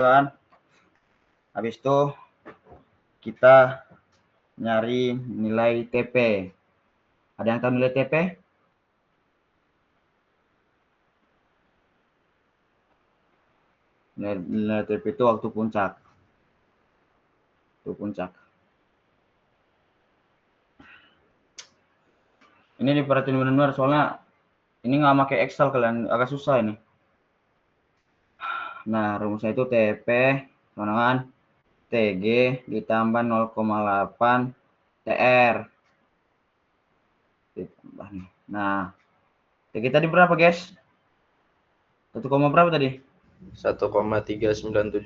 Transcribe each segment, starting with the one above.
kan. Habis itu kita nyari nilai TP. Ada yang tahu nilai TP? Nilai TP itu waktu puncak. Ini diperhatiin benar-benar soalnya ini nggak pakai Excel, kalian agak susah ini. Nah, rumusnya itu TP sama dengan TG ditambah 0,8 TR. Ditambah nih. Nah, TG tadi berapa, guys? 1, berapa tadi? 1,3976.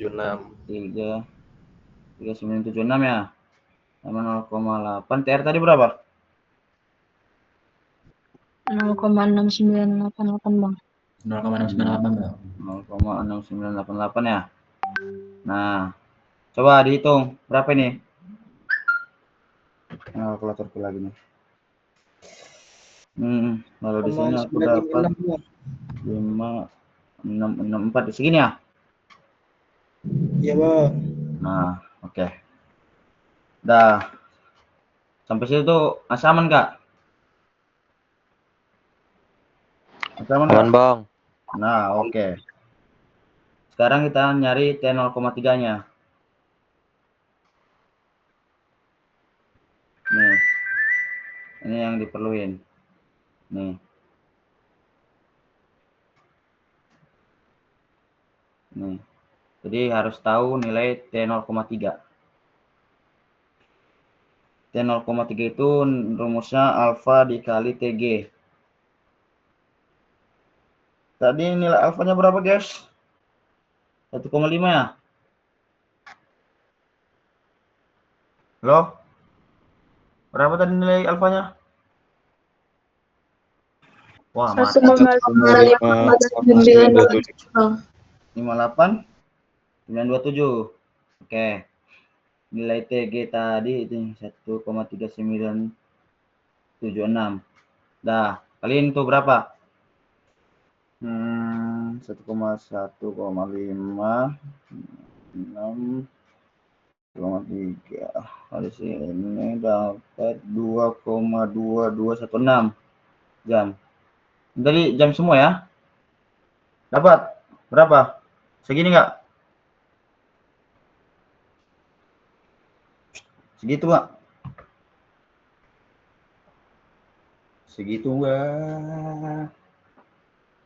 3,976 ya. Sama 0,8 TR tadi berapa? 0,6988 Bang. 0,698 Bang. 0,6988 ya. Nah, coba dihitung berapa ini? Nah, kalkulatorku lagi nih. Kalau di sini aku dapat 5664 segini ya? Iya, Bang. Nah, oke. Dah. Sampai situ tuh masih aman, Kak? Masih aman, Kak? Aman, Bang. Nah, oke. Sekarang kita nyari T0,3-nya. Nih. Ini yang diperluin. Nih. Nih. Jadi harus tahu nilai T0,3. T0,3 itu rumusnya alfa dikali TG. Tadi nilai alfanya berapa, guys? 1,5 ya? Halo? Berapa tadi nilai alfanya? Wah, mati. 58,927. Oke. Nilai TG tadi itu 1,3976. Dah, kalian itu berapa? 1,1,5 6,3 kali sini dapat 2,2216 jam. Tadi jam semua ya? Dapat berapa? Segini nggak? Segitu nggak?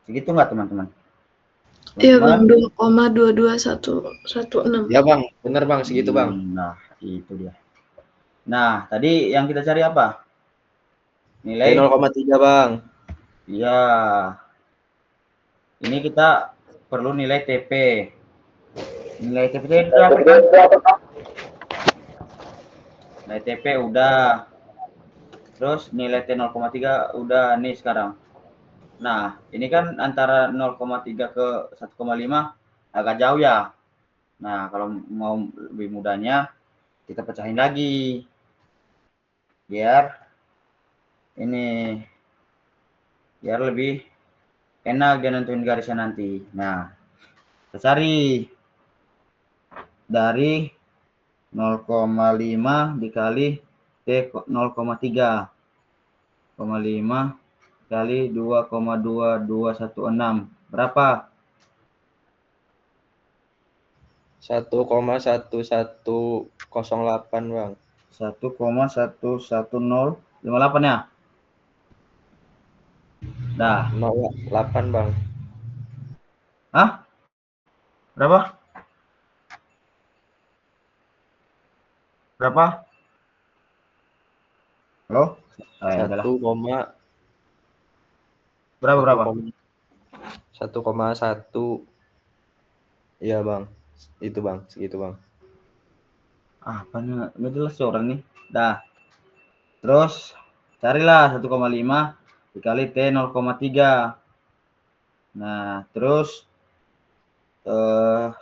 Segitu nggak, teman-teman? Iya Bang, 2,22116. Ya, Bang. Bener, Bang, segitu, Bang. Nah, itu dia. Nah, tadi yang kita cari apa? Nilai 0,3, Bang. Iya. Ini kita perlu nilai TP. Nilai TP itu apa, kan? Nilai TP udah. Terus nilai T0,3 udah nih sekarang. Nah, ini kan antara 0,3 ke 1,5 agak jauh ya. Nah, kalau mau lebih mudahnya kita pecahin lagi. Biar lebih enak dia nentuin garisnya nanti. Nah, kita cari dari 0,5 dikali T0,3. 0,5 kali 2,2216 berapa? 1,1108, Bang. 1,11058 ya? Dah. 08, Bang. Hah? Berapa? Halo? Ya, adalah. 1, Berapa? 1,1. Iya, Bang. Itu, Bang. Segitu, Bang. Apanya? Nggak jelas orang nih. Dah. Terus carilah 1,5 dikali T0,3. Nah, terus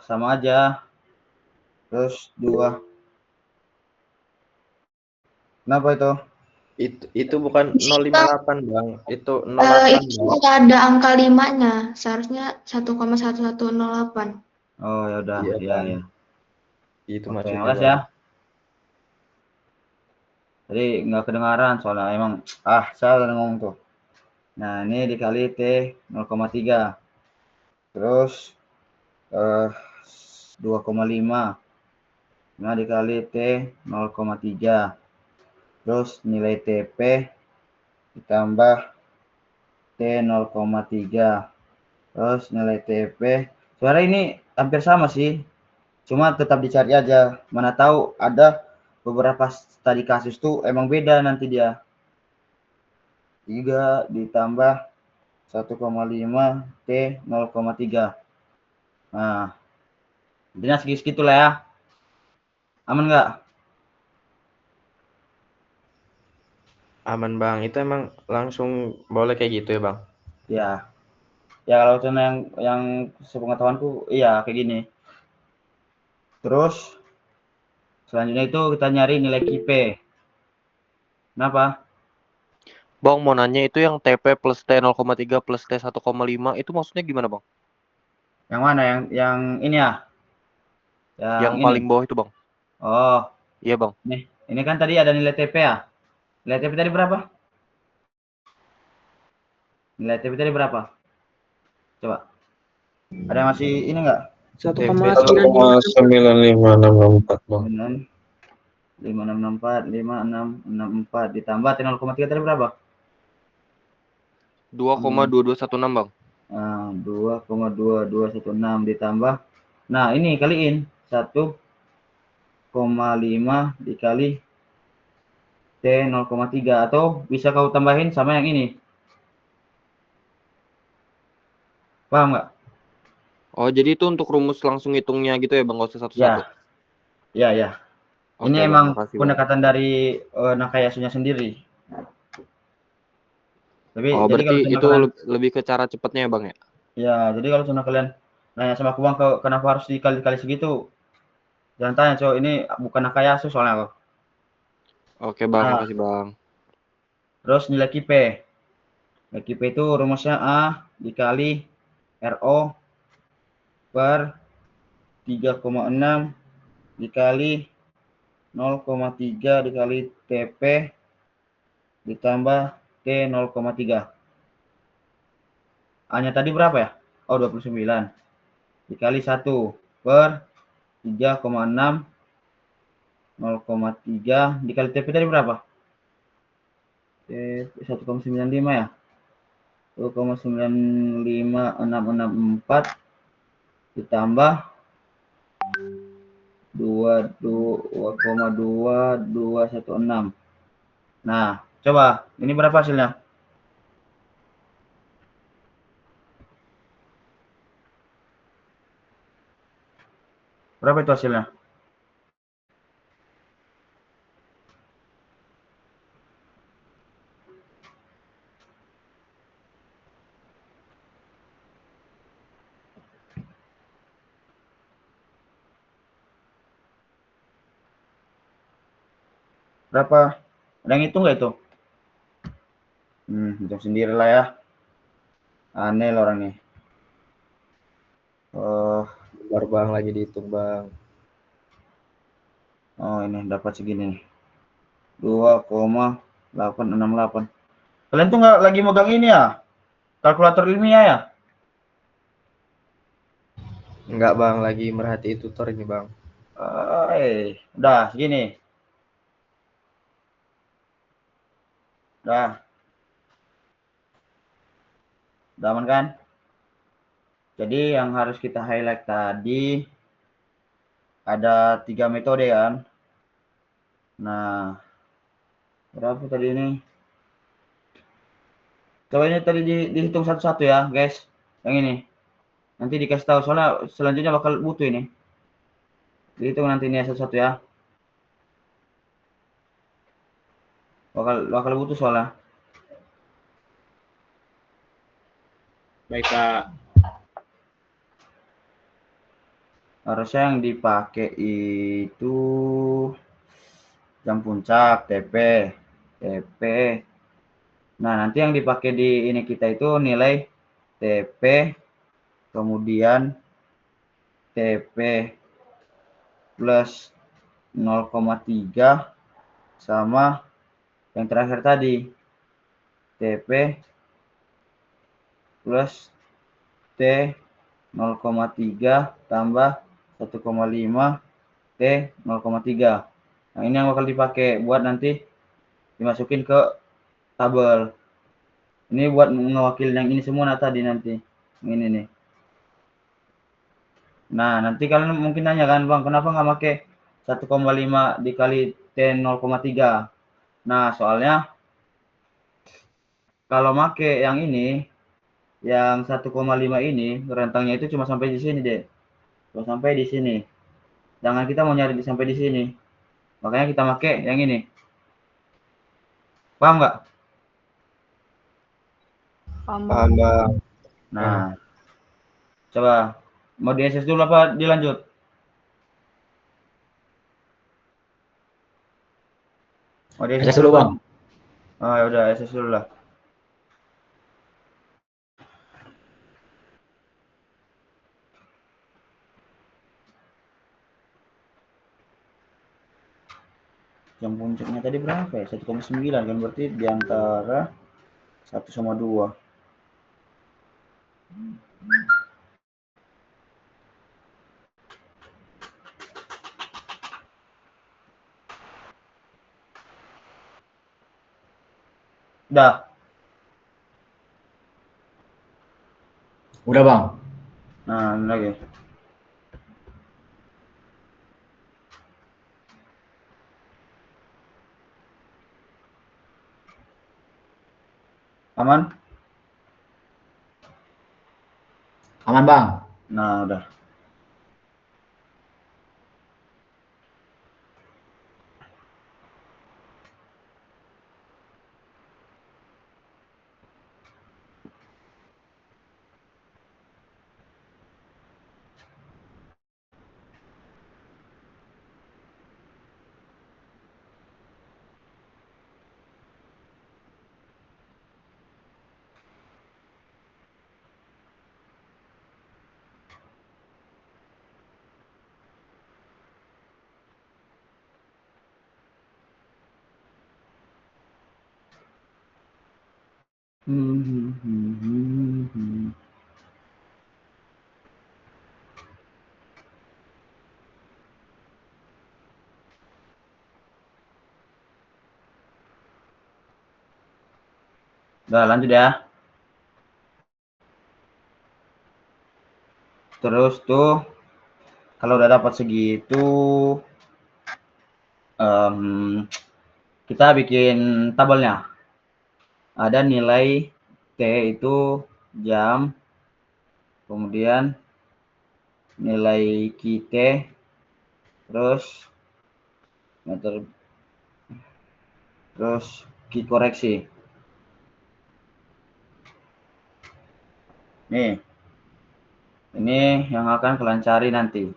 sama aja. Terus 2. Kenapa itu? Itu bukan 058, Bang. Itu 08, Itu Bang. nggak ada angka 5-nya. Seharusnya 1,1108. Oh ya udah, Iya, iya Bang. ya. Itu Oke, maksudnya, makasih Bang. ya. Tadi nggak kedengaran soalnya emang saya udah ngomong tuh. Nah, ini dikali T 0,3. Terus 2,5. Nah, dikali T 0,3. Terus nilai TP ditambah T 0,3. Terus nilai TP. Sebenarnya ini hampir sama sih. Cuma tetap dicari aja. Mana tahu ada beberapa studi kasus tuh emang beda nanti dia. 3 ditambah 1,5 T 0,3. Nah, intinya segitu lah ya. Aman nggak? Aman, Bang. Itu emang langsung boleh kayak gitu ya, Bang? Ya. Ya kalau channel yang sepengetahuanku iya kayak gini. Terus selanjutnya itu kita nyari nilai KIP. Kenapa? Bang, mau nanya itu yang TP plus T 0,3 plus T 1,5 itu maksudnya gimana, Bang? Yang mana? Yang ini ya? Yang Yang ini. paling bawah itu, Bang. Oh, Iya, Bang. ini kan tadi ada nilai TP ya? Nilai TP tadi berapa? Nilai TP tadi berapa? Coba. Ada yang masih ini enggak? 1,9564 Bang. 5664 ditambah T 0,3 tadi berapa? 2,2216, Bang. Nah, 2,2216 ditambah. Nah, ini kaliin 1,5 dikali T 0,3 atau bisa kau tambahin sama yang ini. Paham nggak? Oh, jadi itu untuk rumus langsung hitungnya gitu ya, Bang, nggak usah satu-satu. Ya, ya. Oke, Ini Bang, emang makasih, Bang. pendekatan dari Nakayasunya sendiri. Tapi Oh, jadi berarti kalau itu kalian, lebih ke cara cepatnya ya, Bang ya? ya, jadi kalau kalian nanya sama aku Bang, kenapa harus dikali-kali segitu? Jangan tanya, cowok, ini bukan Nakayasu soalnya kok. Oke, Bang, Nah, makasih, Bang. terus nilai KIP. Nilai KIP itu rumusnya A dikali RO per 3,6 dikali 0,3 dikali TP ditambah T 0,3. A-nya tadi berapa ya? Oh, 29. Dikali 1 per 3,6 0,3 dikali TP tadi berapa? TP 1,95 ya? 1,95664 ditambah 2,2216. Nah, coba ini berapa hasilnya? Berapa itu hasilnya? Berapa? Ada yang hitung nggak itu? Hitung sendiri lah ya. Aneh loh orang nih. Bentar, Bang, lagi dihitung, Bang. Oh, ini dapat segini nih. 2,868. Kalian tuh nggak lagi megang ini ya? Kalkulator ilmiah ya? Enggak, Bang, lagi merhatiin tutor ini, Bang. Udah segini. Udah aman kan? Jadi yang harus kita highlight tadi ada 3 metode kan? Nah, berapa tadi ini? Coba ini tadi dihitung satu-satu ya, guys. Yang ini. Nanti dikasih tahu soalnya selanjutnya bakal butuh ini. Dihitung nanti ini satu-satu ya. Bakal butuh soalnya. Baik, Kak. Harusnya yang dipakai itu jam puncak, TP. Nah, nanti yang dipakai di ini kita itu nilai TP, kemudian T TP plus 0,3 sama yang terakhir tadi TP plus T 0,3 tambah 1,5 T 0,3. Nah, ini yang bakal dipakai buat nanti dimasukin ke tabel. Ini buat mewakili yang ini semua tadi nanti. Ini nih. Nah, nanti kalian mungkin nanya kan, Bang, kenapa nggak pakai 1,5 dikali T 0,3? Nah, soalnya kalau make yang ini, yang 1,5 ini, rentangnya itu cuma sampai di sini deh. Cuma sampai di sini. Jangan kita mau nyari sampai di sini. Makanya kita pakai yang ini. Paham nggak? Paham, Bang. Paham, Bang. Nah, coba mau di SS dulu apa dilanjut? Mau di SS dulu, Bang. Oh, ya udah SS dulu lah. Yang puncaknya tadi berapa ya? 1,9 kan, berarti di antara 1 sama 2. Udah. Udah, Bang. Nah, ini lagi. Aman? Aman, Bang. Nah, udah. Udah, lanjut ya. Terus tuh kalau udah dapat segitu, kita bikin tabelnya. Ada nilai T itu jam, kemudian nilai QT, terus meter, terus Q koreksi. Nih, ini yang akan kalian cari nanti.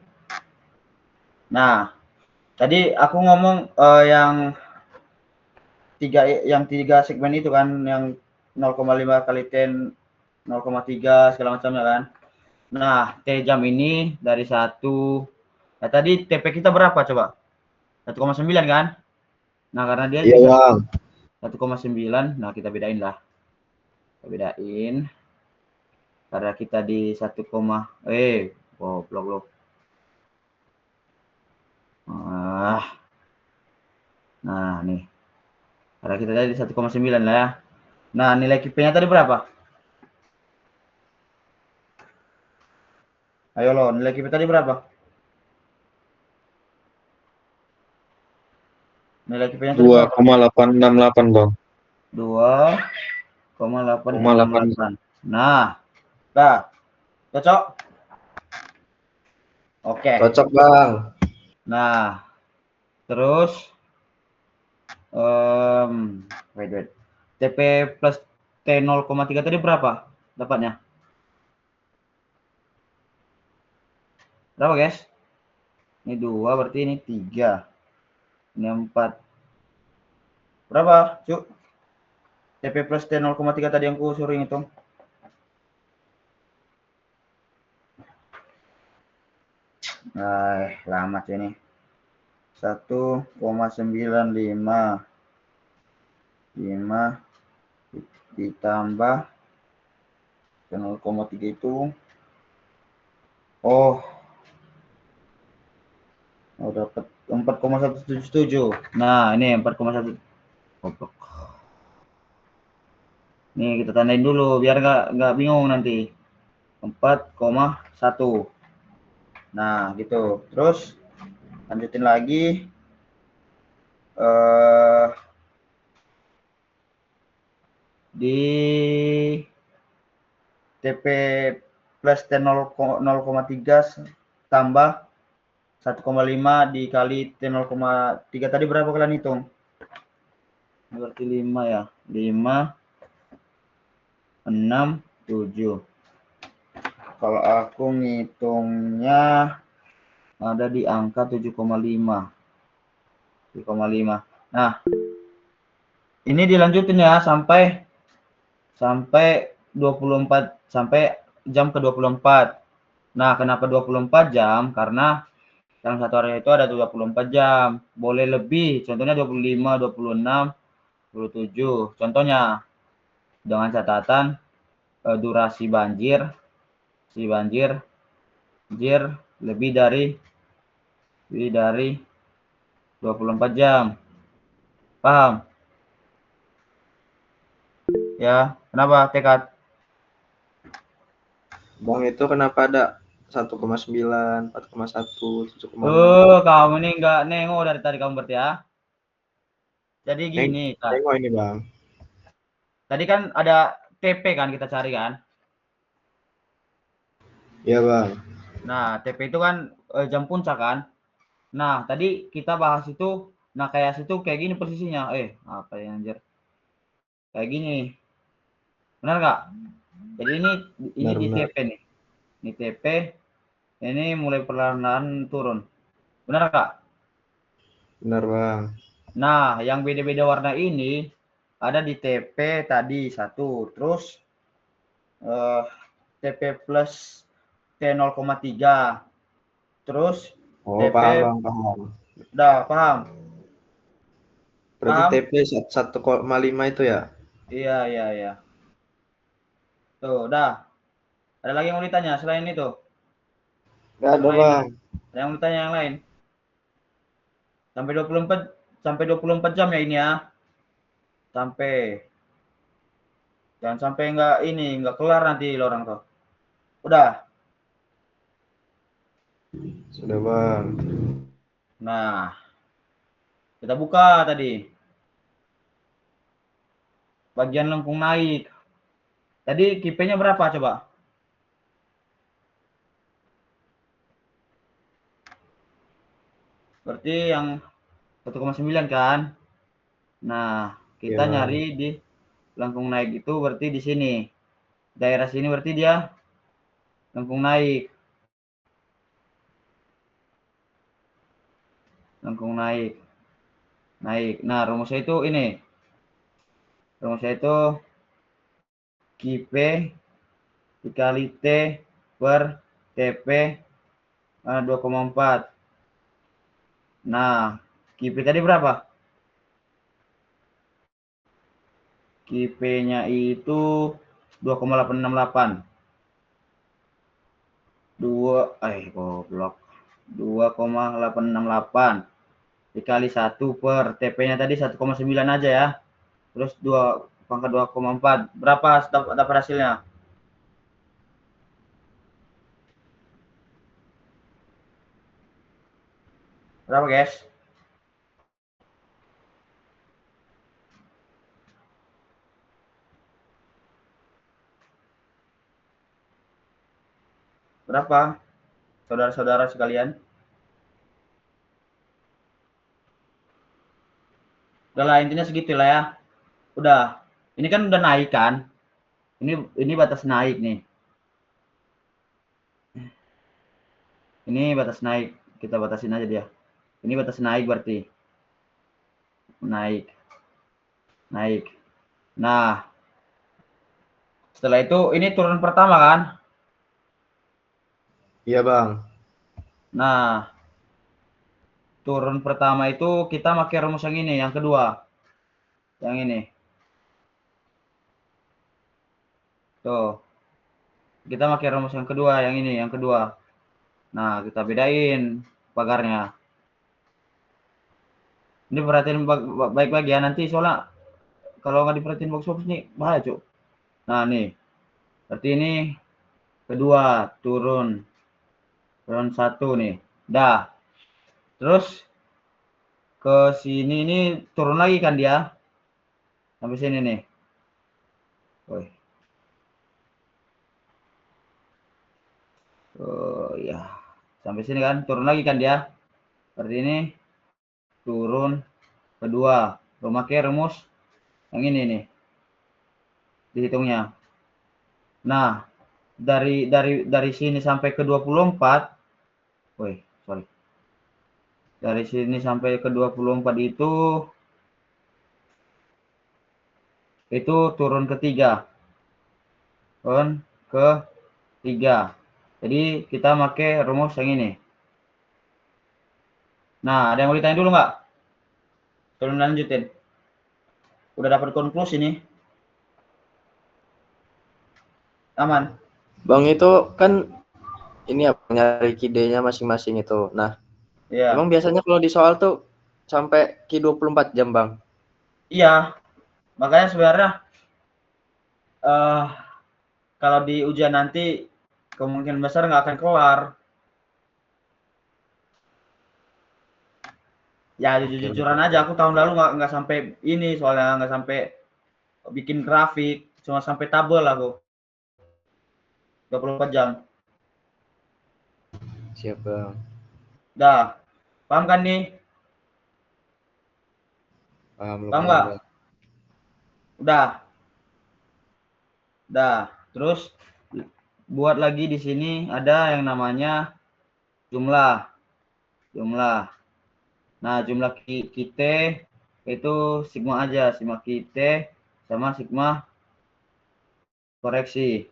Nah, tadi aku ngomong yang tiga segmen itu kan, yang 0,5 kali 10, 0,3 segala macamnya kan. Nah, T jam ini dari 1. Nah, tadi TP kita berapa coba? 1,9 kan? Nah, karena dia Iya, Bang. 1,9, nah kita bedain lah. Kita bedain. Karena kita di 1, goblok loh. Nah, nih. Karena kita tadi 1,9 lah ya. Nah, nilai QP-nya tadi berapa? Ayo lo, nilai QP tadi berapa? Nilai QP-nya tadi berapa? 2,868, Bang. 2,868. Nah, dah. Cocok? Oke. Cocok, Bang. Nah, terus wait. TP plus T 0,3 tadi berapa dapatnya? Berapa, guys? Ini 2, berarti ini 3. Ini 4. Berapa, Cuk? TP plus T 0,3 tadi yang ku suruh hitung. Lama sih ini. 1,95 ditambah 0,3 itu. Oh, dapat 4,177. Nah, ini 4,1. Goblok. Nih kita tandain dulu biar nggak bingung nanti. 4,1. Nah, gitu. Terus lanjutin lagi. Di TP plus T 0,3 tambah 1,5 dikali T 0,3 tadi berapa kalian hitung? Berarti 5 ya. 5, 6, 7. Kalau aku ngitungnya ada di angka 7,5. 7,5. Nah, ini dilanjutin ya sampai 24 sampai jam ke 24. Nah, kenapa 24 jam? Karena dalam satu hari itu ada 24 jam. Boleh lebih, contohnya 25, 26, 27. Contohnya dengan catatan durasi banjir lebih dari 24 jam. Paham? Ya, kenapa tekad? Bang, itu kenapa ada 1,9, 4,1, 7,6? Kamu ini nggak nengok dari tadi kamu berarti ya. Jadi gini, Kak. Tengok ini, Bang. Tadi kan ada TP kan kita cari kan. Iya, Bang. Nah, TP itu kan jam puncak kan. Nah, tadi kita bahas itu, nah kayak situ kayak gini posisinya. Apa ya anjir? Kayak gini. Benar nggak? Jadi ini di Benar. TP nih. Ini TP, ini mulai perlahan-lahan turun. Benar nggak? Benar, Bang. Nah, yang beda-beda warna ini ada di TP tadi 1. Terus TP plus T 0,3. Terus Oh, TP paham, Bang, paham. udah paham? Berarti Paham? TP 1,5 itu ya? Iya. Tuh, udah. Ada lagi yang mau ditanya selain itu? Nggak ada, Selain Bang. ada yang mau ditanya yang lain? Sampai 24 jam ya ini ya. Sampai. Jangan sampai nggak kelar nanti lo orang tuh. Udah. Sudah, Bang. Nah, kita buka tadi. Bagian lengkung naik. Tadi KP-nya berapa coba? Berarti yang 1,9 kan? Nah, kita Iya. nyari di lengkung naik itu berarti di sini. Daerah sini berarti dia lengkung naik. Lengkung naik. Nah, rumusnya itu ini. Rumusnya itu KP dikali T per TP 2,4. Nah, KP tadi berapa? KP-nya itu 2,868. 2,868 dikali 1 per TP-nya tadi 1,9 aja ya. Terus 2 pangkat 2,4. Berapa dapat hasilnya? Berapa, guys? Berapa? Saudara-saudara sekalian. Udah lah, intinya segitulah ya. Udah. Ini kan udah naik kan? Ini batas naik nih. Ini batas naik. Kita batasin aja dia. Ini batas naik berarti. Naik. Nah, setelah itu ini turun pertama kan? Iya, Bang. Nah, turun pertama itu kita pakai rumus yang ini, yang kedua. Yang ini. Tuh. Kita pakai rumus yang kedua, yang ini, yang kedua. Nah, kita bedain pagarnya. Ini perhatiin baik-baik ya, nanti soalnya kalau nggak diperhatiin bagus-bagus nih, bahaya, Cuk. Nah, nih. Berarti ini kedua, turun 1 nih. Dah. Terus ke sini ini turun lagi kan dia. Sampai sini nih. Woi. Oh ya. Sampai sini kan turun lagi kan dia. Berarti ini turun kedua. Memakai rumus yang ini nih. Dihitungnya. Nah, dari sini sampai ke 24. Woi, sorry. Dari sini sampai ke 24 itu turun ketiga. Turun ke 3. Jadi kita pakai rumus yang ini. Nah, ada yang mau ditanya dulu nggak? Sebelum lanjutin. Udah dapat konklusi nih. Aman. Bang itu kan ini ya nyari Q-nya masing-masing itu. Nah, Iya. emang biasanya kalau di soal tuh sampai Q 24 jam, Bang. Iya. Makanya sebenarnya kalau di ujian nanti kemungkinan besar nggak akan keluar. Ya jujur-jujuran aja, aku tahun lalu nggak sampai ini, soalnya nggak sampai bikin grafik, cuma sampai tabel aku 24 jam. Siap, Bang. Dah, paham kan nih? Paham Paham lumayan, nggak? Bang. Udah. Dah. Terus buat lagi di sini ada yang namanya jumlah. Nah, jumlah kita itu sigma aja, sigma kita sama sigma koreksi.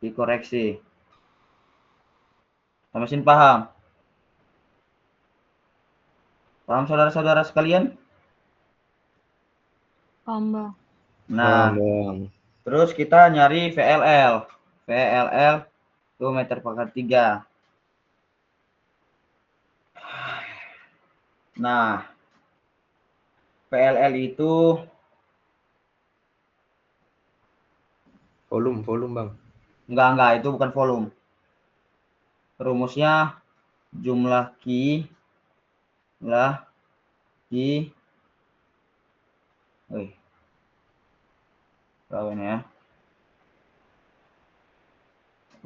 Dikoreksi. Sampai sini paham? Paham saudara-saudara sekalian? Paham, Bang. Nah, Paham, Bang. terus kita nyari VLL. VLL itu meter pangkat 3. Nah, VLL itu Volume, Bang. enggak, itu bukan volume. Rumusnya jumlah Q wih, berapa ini ya?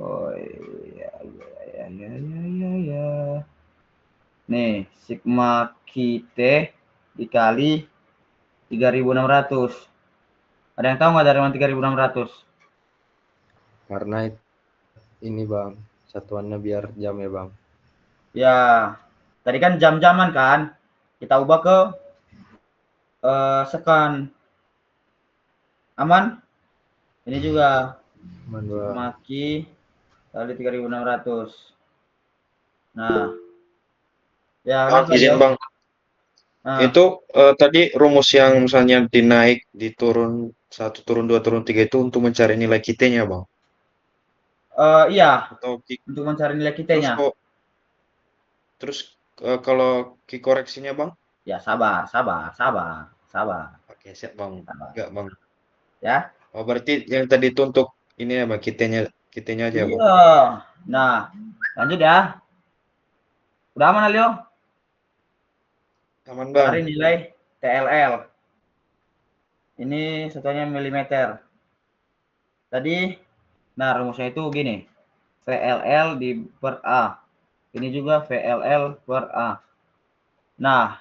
Oh iya. Nih, sigma kita dikali 3.600. Ada yang tahu nggak dari mana 3.600? Karena ini, Bang, satuannya biar jam ya, Bang. Ya, tadi kan jam-jaman kan? Kita ubah ke second. Aman? Ini juga Aman, Bang. maki kali 3.600. Nah, ya Bang, lihat izin ya. Bang, Nah, itu tadi rumus yang misalnya dinaik, diturun 1, turun 2, turun 3 itu untuk mencari nilai kitanya Bang? iya, Atau untuk mencari nilai terus kitanya. kok terus kalau koreksinya Bang? Ya, sabar. Oke, siap Bang. Sabar. Enggak Bang. Ya. Oh, berarti yang tadi itu untuk ini ya Bang, kitanya aja Bang. Iya. Nah, lanjut ya. Udah aman, Alio? Aman Cari Bang. nilai TLL. Ini satunya milimeter. Tadi, nah rumusnya itu gini. VLL di per A. Ini juga VLL per A. Nah,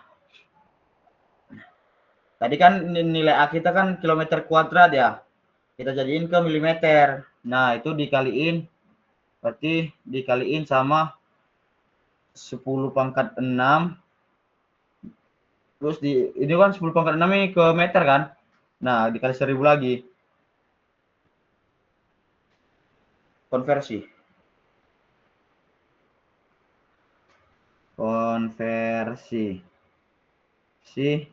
tadi kan nilai A kita kan kilometer kuadrat ya. Kita jadiin ke milimeter. Nah, itu dikaliin, berarti dikaliin sama 10 pangkat 6. Terus ini kan 10 pangkat 6 ini ke meter kan. Nah, dikali 1000 lagi. Konversi. Konversi si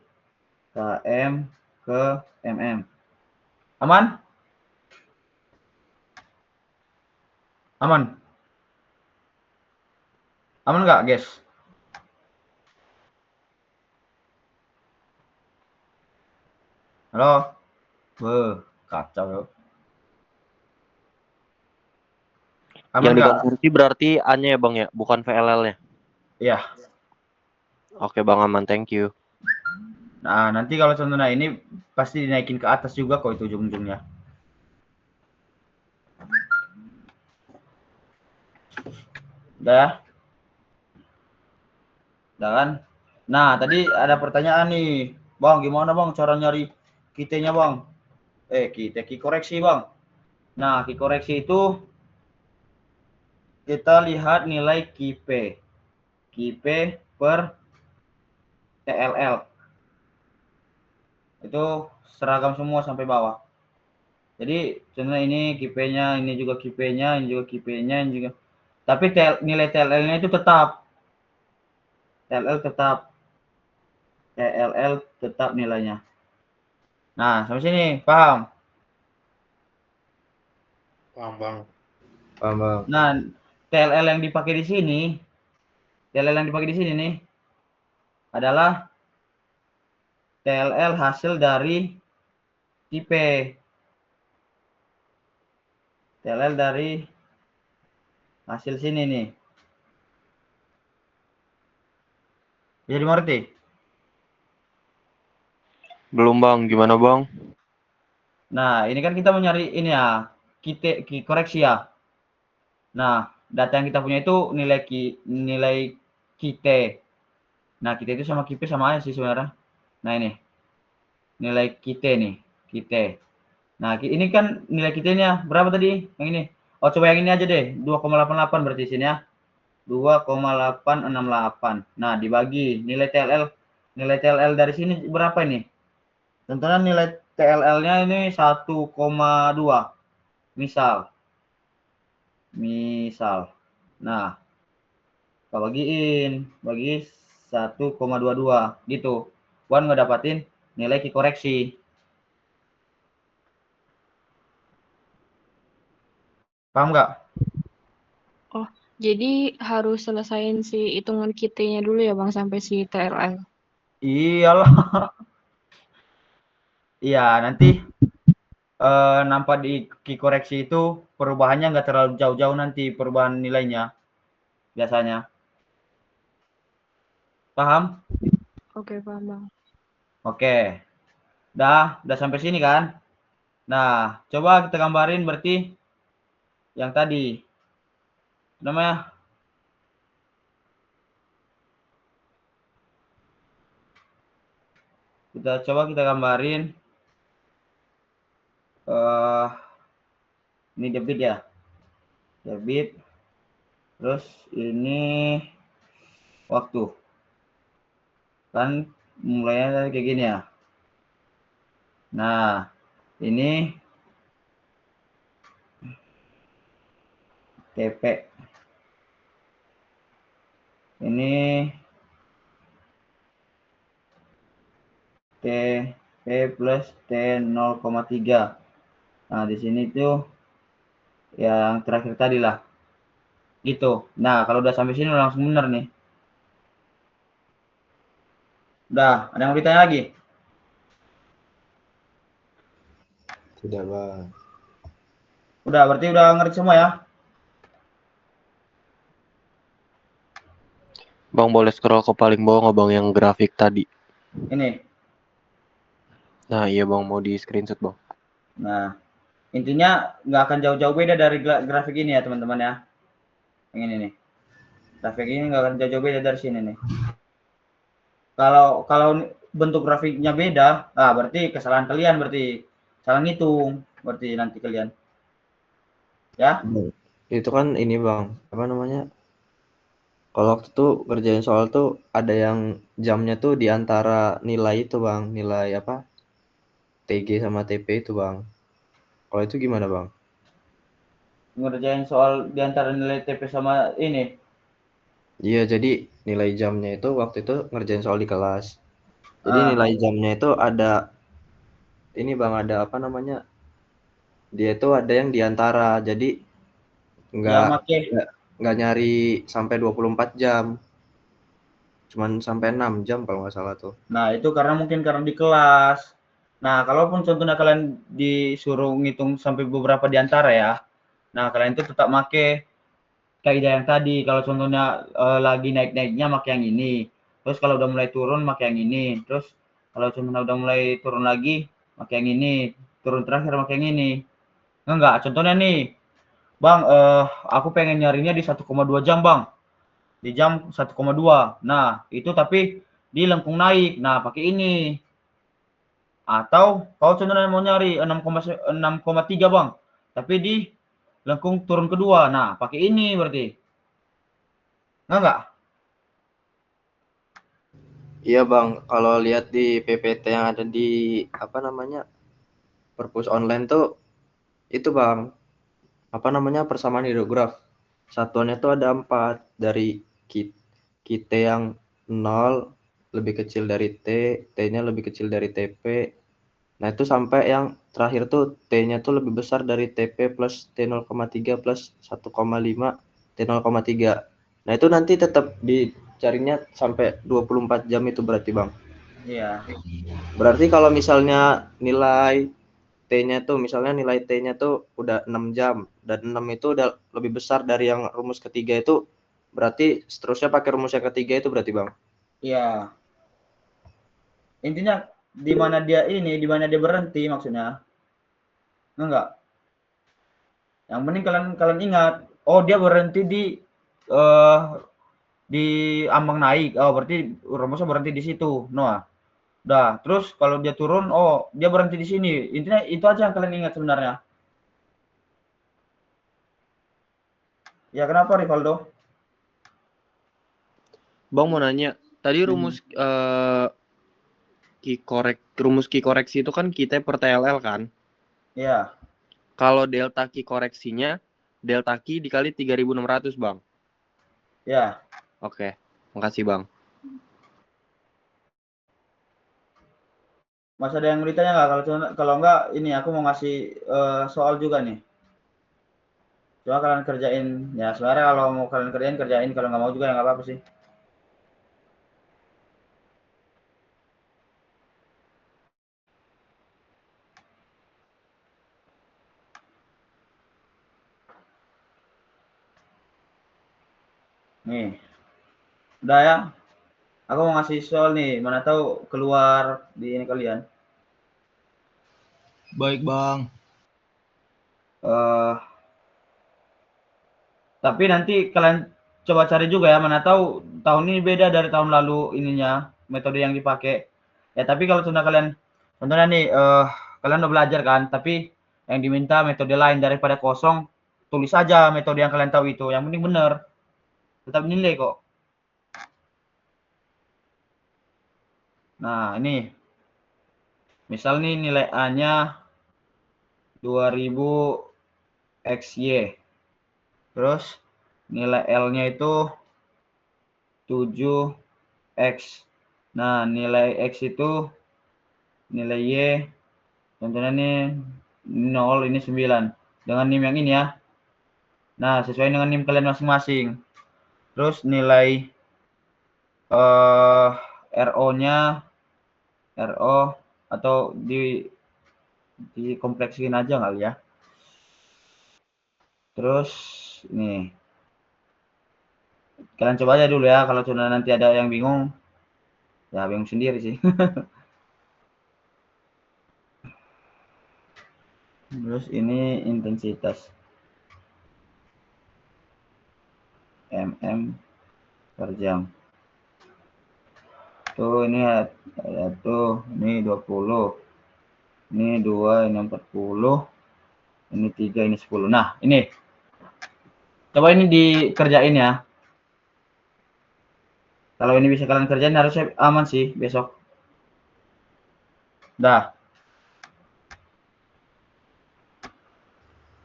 km ke mm. Aman? Aman? Aman nggak, guys? Halo? Kacau ya. Aman Yang nggak? dikonversi berarti A-nya ya Bang ya, bukan VLL-nya. Iya. Oke Bang, aman, thank you. Nah, nanti kalau contohnya ini pasti dinaikin ke atas juga kok itu ujung-ujungnya. Udah ya? Udah kan? Nah, tadi ada pertanyaan nih. Bang, gimana Bang cara nyari kitanya Bang? Ki koreksi Bang. Nah, ki koreksi itu kita lihat nilai KP. KP per TLL. Itu seragam semua sampai bawah. Jadi contohnya ini KP-nya, ini juga KP-nya, ini juga KP-nya, ini juga. Tapi nilai TLL-nya itu tetap. TLL tetap nilainya. Nah, sampai sini paham? Paham, Bang. Paham bang. Nah, TLL yang dipakai di sini, nih adalah TLL hasil dari KP. TLL dari hasil sini nih. Bisa dimengerti? Belum Bang, gimana Bang? Nah, ini kan kita mau nyari ini ya, ki koreksi ya. Nah, data yang kita punya itu nilai kita. Nah, kita itu sama KP sama aja sih sebenarnya. Nah, ini nilai kita nih, kita. Nah, ini kan nilai kitanya berapa tadi? Yang ini. Oh, coba yang ini aja deh, 2,88 berarti sini ya. 2,868. Nah, dibagi nilai TLL dari sini berapa ini? Tentunya nilai TLL-nya ini 1,2. Misal. Nah, kita bagiin, bagi 1,22 gitu. Wan ngedapatin nilai ki koreksi. Paham nggak? Oh, jadi harus selesain si hitungan kitanya dulu ya Bang sampai si TLL. Iyalah. Iya, nanti nampak di ki koreksi itu perubahannya nggak terlalu jauh-jauh nanti perubahan nilainya biasanya. Paham? Oke, paham Bang. Oke. Udah sampai sini kan? Nah, coba kita gambarin berarti yang tadi. Namanya kita gambarin ini debit ya. Debit. Terus ini waktu. Kan mulainya dari kayak gini ya. Nah, ini TP. Ini TP plus T 0,3. Nah, di sini tuh yang terakhir tadi lah. Gitu. Nah, kalau udah sampai sini udah langsung bener nih. Udah, ada yang mau ditanya lagi? Tidak bang. Udah, berarti udah ngerti semua ya? Bang boleh scroll ke paling bawah nggak Bang yang grafik tadi? Ini. Nah iya Bang, mau di screenshot Bang. Nah, intinya nggak akan jauh-jauh beda dari grafik ini ya teman-teman ya. Yang ini nih. Grafik ini nggak akan jauh-jauh beda dari sini nih. Kalau bentuk grafiknya beda, berarti kesalahan kalian berarti. Salah ngitung berarti nanti kalian. Ya? Itu kan ini bang, apa namanya? Kalau waktu itu kerjain soal tuh ada yang jamnya tuh di antara nilai itu bang, nilai apa? TG sama TP itu bang. Kalau itu gimana bang? Ngerjain soal di antara nilai TP sama ini. Iya, jadi nilai jamnya itu waktu itu ngerjain soal di kelas. Jadi Ah, nilai jamnya itu ada ini Bang, ada apa namanya? Dia itu ada yang diantara. Jadi yang nggak make. nggak nyari sampai 24 jam. Cuman sampai 6 jam kalau nggak salah tuh. Nah, itu karena mungkin karena di kelas. Nah, kalaupun contohnya kalian disuruh ngitung sampai beberapa di antara ya. Nah, kalian itu tetap make kaidah yang tadi. Kalau contohnya lagi naik-naiknya make yang ini. Terus kalau udah mulai turun make yang ini. Terus kalau contohnya udah mulai turun lagi make yang ini. Turun terakhir make yang ini. Enggak, contohnya nih, Bang, aku pengen nyarinya di 1,2 jam, Bang. Di jam 1,2. Nah, itu tapi di lengkung naik. Nah, pakai ini. Atau kalau contohnya mau nyari 6,3 Bang, tapi di lengkung turun kedua. Nah, pakai ini berarti. Enggak? Iya Bang, kalau lihat di PPT yang ada di apa namanya perpus online tuh itu Bang, apa namanya persamaan hidrograf. Satuannya tuh ada 4 dari T yang 0 lebih kecil dari T, T-nya lebih kecil dari TP. Nah itu sampai yang terakhir tuh T-nya tuh lebih besar dari TP plus T 0,3 plus 1,5 T 0,3. Nah itu nanti tetap dicarinya sampai 24 jam itu berarti Bang. Iya. Berarti kalau misalnya nilai T-nya tuh misalnya nilai T-nya tuh udah 6 jam dan 6 itu udah lebih besar dari yang rumus ketiga itu berarti seterusnya pakai rumus yang ketiga itu berarti Bang. Iya. Intinya di mana dia berhenti maksudnya. Enggak. Yang penting kalian kalian ingat, oh dia berhenti eh di ambang naik. Oh, berarti rumusnya berhenti di situ. Noah. Udah, terus kalau dia turun, oh dia berhenti di sini. Intinya itu aja yang kalian ingat sebenarnya. Ya kenapa Rivaldo? Bang mau nanya, tadi Hmm. rumus ki koreksi itu kan kita per TLL kan? Ya, Kalau delta ki koreksinya, delta ki dikali 3.600 Bang. ya. Oke, makasih Bang. Mas ada yang beritanya nggak? Kalau nggak, ini aku mau ngasih soal juga nih. Coba kalian kerjain. Ya sebenarnya kalau mau kalian kerjain kerjain. Kalau nggak mau juga ya nggak apa-apa sih. Nih, udah ya. Aku mau ngasih soal nih. Mana tahu keluar di ini kalian. Baik, Bang. eh Tapi nanti kalian coba cari juga ya, mana tahu tahun ini beda dari tahun lalu ininya, metode yang dipakai. Ya tapi kalau sudah kalian, contohnya nih, kalian udah belajar kan, tapi yang diminta metode lain daripada kosong, tulis aja metode yang kalian tahu itu. Yang penting benar, tetap nilai kok. Nah ini, misal nih nilai A-nya 2000 XY. Terus nilai L-nya itu 7X. Nah, nilai X itu nilai Y contohnya nih 0 ini 9 dengan NIM yang ini ya. Nah, sesuai dengan NIM kalian masing-masing. Terus nilai RO-nya RO atau dikompleksin aja kali ya. Terus nih kalian coba aja dulu ya, kalau sudah nanti ada yang bingung ya bingung sendiri sih. Terus ini intensitas mm per jam. Tuh ini ya tuh ini 20. Ini 2, ini 40. Ini 3, ini 10. Nah, ini. Coba ini dikerjain ya. Kalau ini bisa kalian kerjain harusnya aman sih besok. Dah.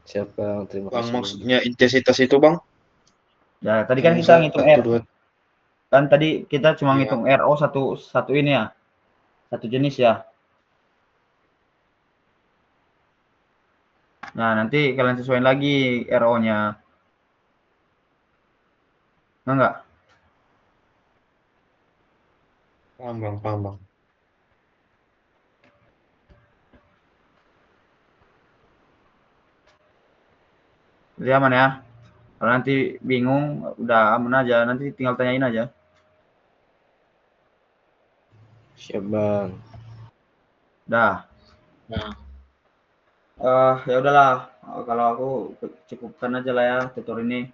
Siapa? Terima Bang, kasih Bang. maksudnya intensitas itu Bang? Ya, tadi kan Yang kita misal ngitung 1, R. 2. Kan tadi kita cuma Iya. ngitung RO satu ini ya. Satu jenis ya. Nah, nanti kalian sesuaiin lagi RO-nya. Enggak? Paham bang, paham bang. Jadi aman ya. Kalau nanti bingung, udah aman aja. Nanti tinggal tanyain aja. Siap bang. Dah. Nah, Ya udahlah. Kalau aku cukupkan aja lah ya tutor ini.